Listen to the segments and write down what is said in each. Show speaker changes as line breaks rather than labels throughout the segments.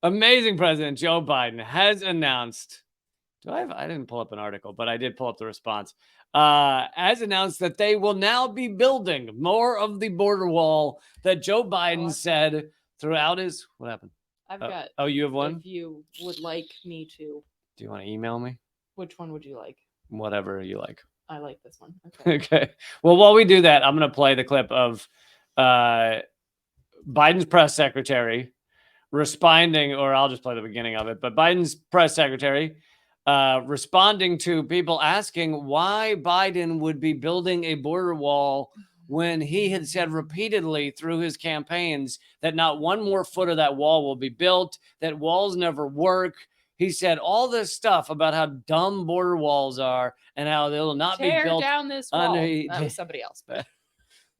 Amazing President Joe Biden has announced. I didn't pull up an article, but I did pull up the response. Has announced that they will now be building more of the border wall that Joe Biden said throughout his. What happened?
I've got.
Oh, you have one?
If you would like me to.
Do you want to email me?
Which one would you like?
Whatever you like.
I like this one. Okay.
Okay. Well, while we do that, I'm going to play the clip of Biden's press secretary responding, or I'll just play the beginning of it. But Biden's press secretary responding to people asking why Biden would be building a border wall when he had said repeatedly through his campaigns that not one more foot of that wall will be built, that walls never work. He said all this stuff about how dumb border walls are and how they'll not be built.
Tear down this wall. That was somebody else.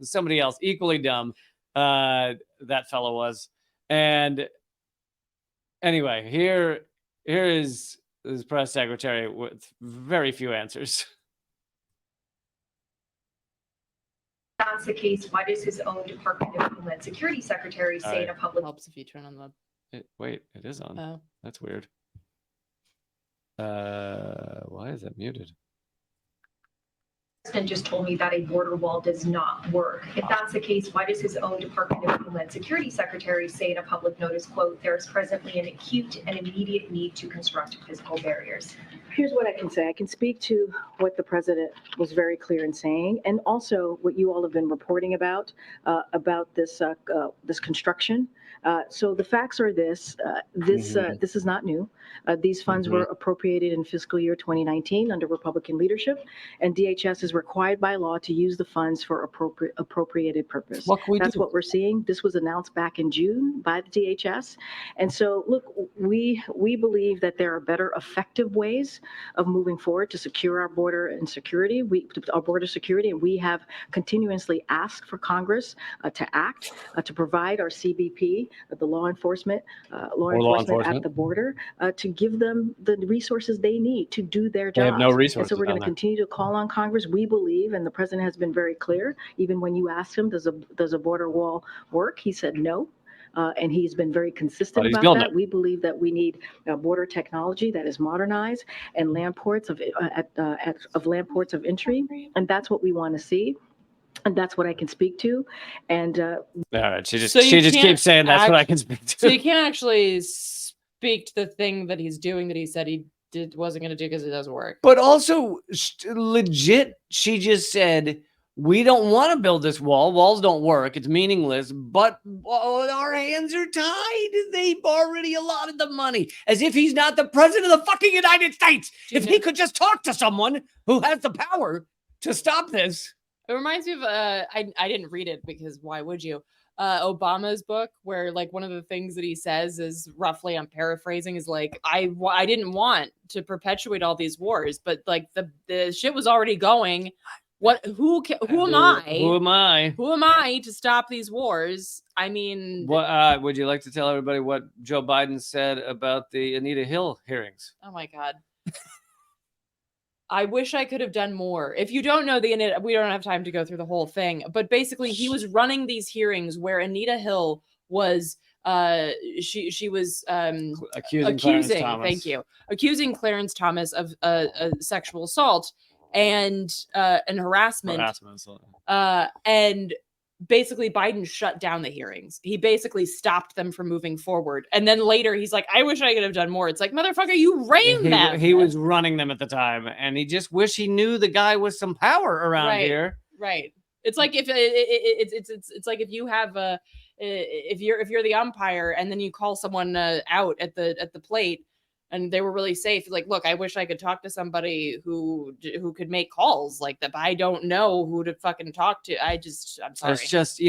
Somebody else, equally dumb, that fellow was. And anyway, here is his press secretary with very few answers.
That's the case. Why does his own Department of Homeland Security Secretary say in a public...
Helps if you turn on the...
Wait, it is on.
Oh.
That's weird. Why is that muted?
President just told me that a border wall does not work. If that's the case, why does his own Department of Homeland Security Secretary say in a public notice, quote, there is presently an acute and immediate need to construct physical barriers?
Here's what I can say. I can speak to what the president was very clear in saying, and also what you all have been reporting about this this construction. So the facts are this is not new. These funds were appropriated in fiscal year 2019 under Republican leadership, and DHS is required by law to use the funds for appropriated purpose. That's what we're seeing. This was announced back in June by the DHS. And so, look, we believe that there are better effective ways of moving forward to secure our border and security, our border security, and we have continuously asked for Congress to act, to provide our CBP, the law enforcement at the border, to give them the resources they need to do their jobs.
They have no resources.
And so we're going to continue to call on Congress. We believe, and the president has been very clear, even when you asked him, does a border wall work? He said no. And he's been very consistent about that. We believe that we need border technology that is modernized and land ports of land ports of entry, and that's what we want to see. And that's what I can speak to. And
all right, she just keeps saying that's what I can speak to.
So you can't actually speak to the thing that he's doing that he said he wasn't going to do because it doesn't work.
But also, legit, she just said, we don't want to build this wall. Walls don't work. It's meaningless. But our hands are tied. They've already allotted the money. As if he's not the president of the fucking United States. If he could just talk to someone who has the power to stop this.
It reminds me of, I didn't read it because why would you? Obama's book, where like one of the things that he says is, roughly, I'm paraphrasing, is like, I didn't want to perpetuate all these wars, but like the shit was already going. Who am I? Who am I to stop these wars? I mean,
what would you like to tell everybody what Joe Biden said about the Anita Hill hearings?
Oh my God. I wish I could have done more. If you don't know we don't have time to go through the whole thing, but basically he was running these hearings where Anita Hill was she was accusing accusing Clarence Thomas of a sexual assault and harassment. And basically Biden shut down the hearings. He basically stopped them from moving forward. And then later he's like, I wish I could have done more. It's like, motherfucker, you ran them.
He was running them at the time, and he just wished he knew the guy with some power around here.
Right. It's like if it's like if you have if you're the umpire and then you call someone out at the plate and they were really safe. Like, look, I wish I could talk to somebody who could make calls like that, but I don't know who to fucking talk to. I'm sorry.
It's just,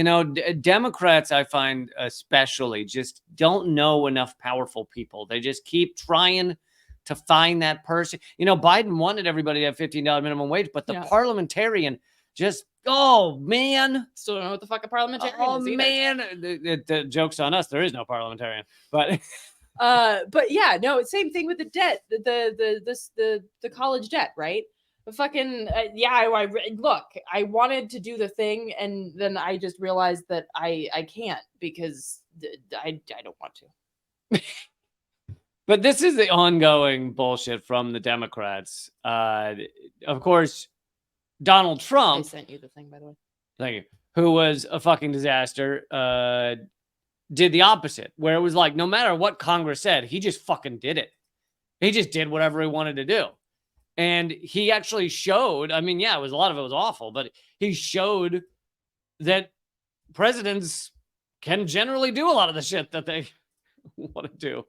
Democrats, I find especially, just don't know enough powerful people. They just keep trying to find that person. Biden wanted everybody to have $15 minimum wage, but the parliamentarian just, oh, man.
Still don't know what the fuck a parliamentarian is either.
Man. The joke's on us. There is no parliamentarian. But...
but yeah, no, same thing with the debt, the college debt, right? The fucking I wanted to do the thing, and then I just realized that I can't because I don't want to.
But this is the ongoing bullshit from the Democrats. Of course, Donald
I
Trump,
sent you the thing, by the way.
thank you, who was a fucking disaster, did the opposite, where it was like, no matter what Congress said, he just fucking did it. He just did whatever he wanted to do. And he actually showed, I mean, yeah, a lot of it was awful, but he showed that presidents can generally do a lot of the shit that they want to do.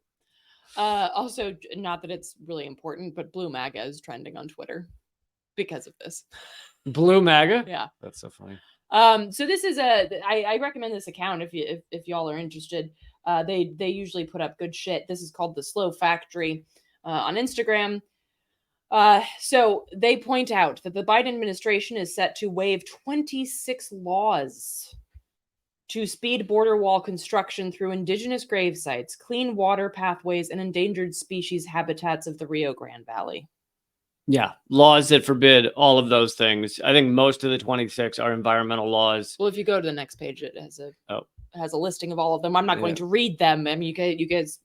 Also, not that it's really important, but Blue MAGA is trending on Twitter because of this.
Blue MAGA?
Yeah.
That's so funny.
So this is I recommend this account if y'all are interested. They usually put up good shit. This is called the Slow Factory on Instagram. So they point out that the Biden administration is set to waive 26 laws to speed border wall construction through indigenous grave sites, clean water pathways, and endangered species habitats of the Rio Grande Valley.
Yeah, laws that forbid all of those things. I think most of the 26 are environmental laws.
Well, if you go to the next page, it has a listing of all of them. I'm not going to read them. I mean,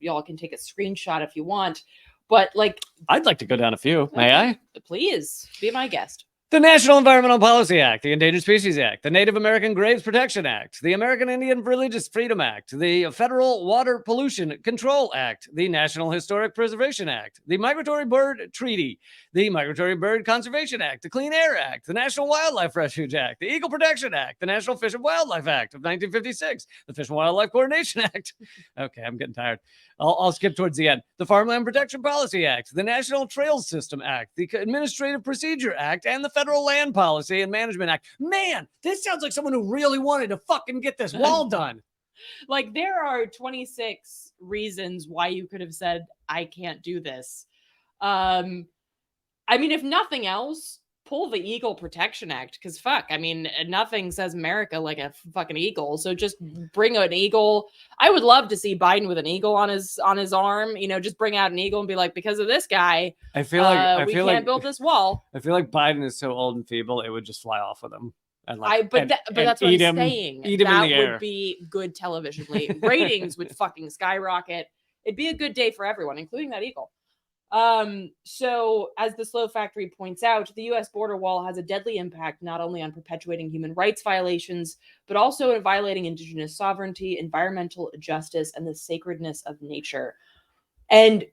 y'all can take a screenshot if you want, but like,
I'd like to go down a few. May I?
Please be my guest.
The National Environmental Policy Act, the Endangered Species Act, the Native American Graves Protection Act, the American Indian Religious Freedom Act, the Federal Water Pollution Control Act, the National Historic Preservation Act, the Migratory Bird Treaty, the Migratory Bird Conservation Act, the Clean Air Act, the National Wildlife Refuge Act, the Eagle Protection Act, the National Fish and Wildlife Act of 1956, the Fish and Wildlife Coordination Act. Okay, I'm getting tired. I'll skip towards the end. The Farmland Protection Policy Act, the National Trails System Act, the Administrative Procedure Act, and the Federal Land Policy and Management Act. Man, this sounds like someone who really wanted to fucking get this wall done.
Like, there are 26 reasons why you could have said, I can't do this. I mean, if nothing else, pull the Eagle Protection Act, because fuck, I mean, nothing says America like a fucking eagle. So just bring an eagle. I would love to see Biden with an eagle on his arm. You know, just bring out an eagle and be like, because of this guy,
I feel like
we can't build this wall.
I feel like Biden is so old and feeble, it would just fly off with him. And
But that's what I'm saying.
Eat him
that
in the air.
Would be good television. Ratings would fucking skyrocket. It'd be a good day for everyone, including that eagle. So as the Slow Factory points out, the U.S. border wall has a deadly impact not only on perpetuating human rights violations, but also in violating indigenous sovereignty, environmental justice, and the sacredness of nature. And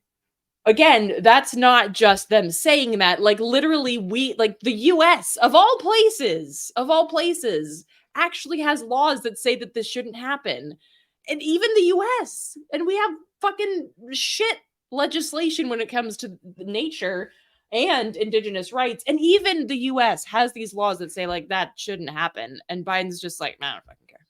again, that's not just them saying that. Like, literally, the U.S. of all places, actually has laws that say that this shouldn't happen. And even the U.S. And we have fucking shit legislation when it comes to nature and indigenous rights, and even the US has these laws that say like that shouldn't happen, and Biden's just like, I don't fucking care.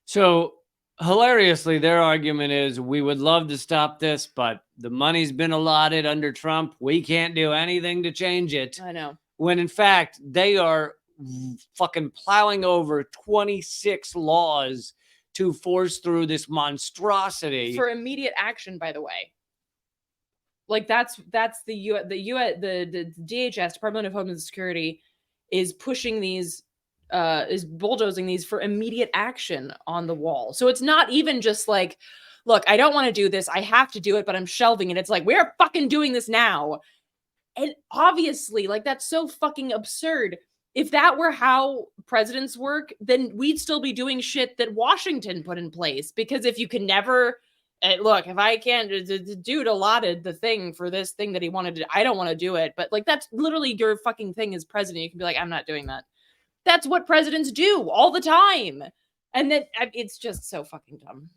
So hilariously, their argument is, we would love to stop this, but the money's been allotted under Trump. We can't do anything to change it.
I know.
When in fact, they are fucking plowing over 26 laws to force through this monstrosity
For immediate action, by the way. Like, that's the DHS, Department of Homeland Security, is pushing these, is bulldozing these for immediate action on the wall. So it's not even just like, look, I don't want to do this, I have to do it, but I'm shelving it. It's like, we're fucking doing this now. And obviously, like, that's so fucking absurd. If that were how presidents work, then we'd still be doing shit that Washington put in place. Because if you can never... look, if I can't, the dude allotted the thing for this thing that he wanted to, I don't want to do it. But like, that's literally your fucking thing as president. You can be like, I'm not doing that. That's what presidents do all the time. And then it's just so fucking dumb.